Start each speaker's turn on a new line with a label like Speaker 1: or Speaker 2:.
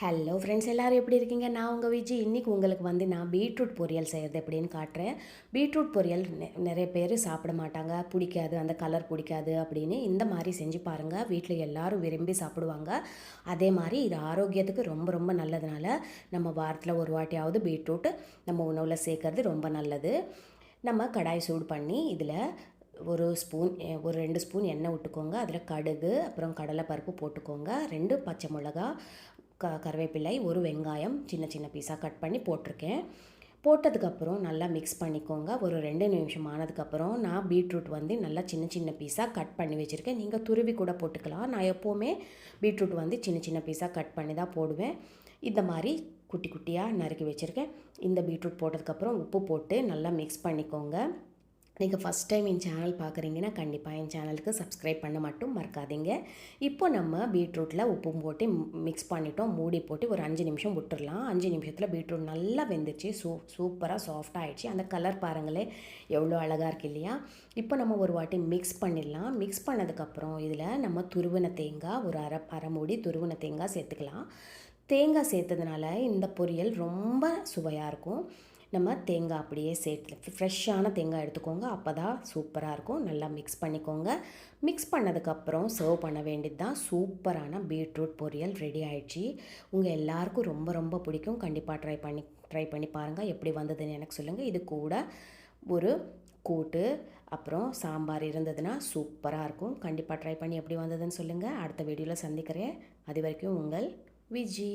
Speaker 1: Hello friends, எல்லோரும் எப்படி இருக்கீங்க? நான் உங்கள் விஜி. இன்றைக்கி உங்களுக்கு நான் பீட்ரூட் பொரியல் செய்கிறது எப்படின்னு காட்டுறேன். பீட்ரூட் பொரியல் நிறைய பேர் சாப்பிட மாட்டாங்க, பிடிக்காது, அந்த கலர் பிடிக்காது அப்படின்னு. இந்த மாதிரி செஞ்சு பாருங்கள், வீட்டில் எல்லோரும் விரும்பி சாப்பிடுவாங்க. அதே மாதிரி இது ஆரோக்கியத்துக்கு ரொம்ப ரொம்ப நல்லதுனால நம்ம வாரத்தில் ஒரு வாட்டியாவது பீட்ரூட் நம்ம உணவில் சேர்க்கறது ரொம்ப நல்லது. நம்ம கடாய் சூடு பண்ணி இதில் ஒரு 2 ஸ்பூன் எண்ணெய் விட்டுக்கோங்க. அதில் கடுகு, அப்புறம் கடலைப்பருப்பு போட்டுக்கோங்க. 2 பச்சை மிளகா, கருவேப்பிலை, ஒரு வெங்காயம் சின்ன சின்ன பீஸாக கட் பண்ணி போட்டிருக்கேன். போட்டதுக்கப்புறம் நல்லா மிக்ஸ் பண்ணிக்கோங்க. ஒரு 2 நிமிஷம் ஆனதுக்கப்புறம் நான் பீட்ரூட் நல்லா சின்ன சின்ன பீஸாக கட் பண்ணி வச்சுருக்கேன். நீங்கள் துருவி கூட போட்டுக்கலாம். நான் எப்போவுமே பீட்ரூட் சின்ன சின்ன பீஸாக கட் பண்ணி தான் போடுவேன். இந்த மாதிரி குட்டி குட்டியாக நறுக்கி வச்சுருக்கேன். இந்த பீட்ரூட் போட்டதுக்கப்புறம் உப்பு போட்டு நல்லா மிக்ஸ் பண்ணிக்கோங்க. நீங்கள் ஃபஸ்ட் டைம் என் சேனல் பார்க்குறீங்கன்னா கண்டிப்பாக என் சேனலுக்கு சப்ஸ்கிரைப் பண்ண மட்டும் மறக்காதீங்க. இப்போ நம்ம பீட்ரூட்டில் உப்பு போட்டு மிக்ஸ் பண்ணிட்டோம். மூடி போட்டு ஒரு 5 நிமிஷம் விட்டுடலாம். 5 நிமிஷத்தில் பீட்ரூட் நல்லா வெந்துச்சு. சூப்பராக சாஃப்டாக ஆகிடுச்சு. அந்த கலர் பாருங்களேன் எவ்வளோ அழகாக இருக்குது இல்லையா? இப்போ நம்ம ஒரு வாட்டி மிக்ஸ் பண்ணிடலாம். மிக்ஸ் பண்ணதுக்கப்புறம் இதில் நம்ம துருவின தேங்காய் ஒரு அரை மூடி துருவின தேங்காய் சேர்த்துக்கலாம். தேங்காய் சேர்த்ததுனால இந்த பொரியல் ரொம்ப சுவையாக இருக்கும். நம்ம தேங்காய் அப்படியே சேர்த்து ஃப்ரெஷ்ஷான தேங்காய் எடுத்துக்கோங்க. அப்போ தான் சூப்பராக இருக்கும். நல்லா மிக்ஸ் பண்ணிக்கோங்க. மிக்ஸ் பண்ணதுக்கப்புறம் சர்வ் பண்ண வேண்டியது தான். சூப்பரான பீட்ரூட் பொரியல் ரெடி ஆகிடுச்சு. உங்கள் எல்லாருக்கும் ரொம்ப ரொம்ப பிடிக்கும். கண்டிப்பாக ட்ரை பண்ணி பாருங்கள். எப்படி வந்ததுன்னு எனக்கு சொல்லுங்கள். இது கூட ஒரு கூட்டு அப்புறம் சாம்பார் இருந்ததுன்னா சூப்பராக இருக்கும். கண்டிப்பாக ட்ரை பண்ணி எப்படி வந்ததுன்னு சொல்லுங்கள். அடுத்த வீடியோவில் சந்திக்கிறேன். அது வரைக்கும் உங்கள் விஜி.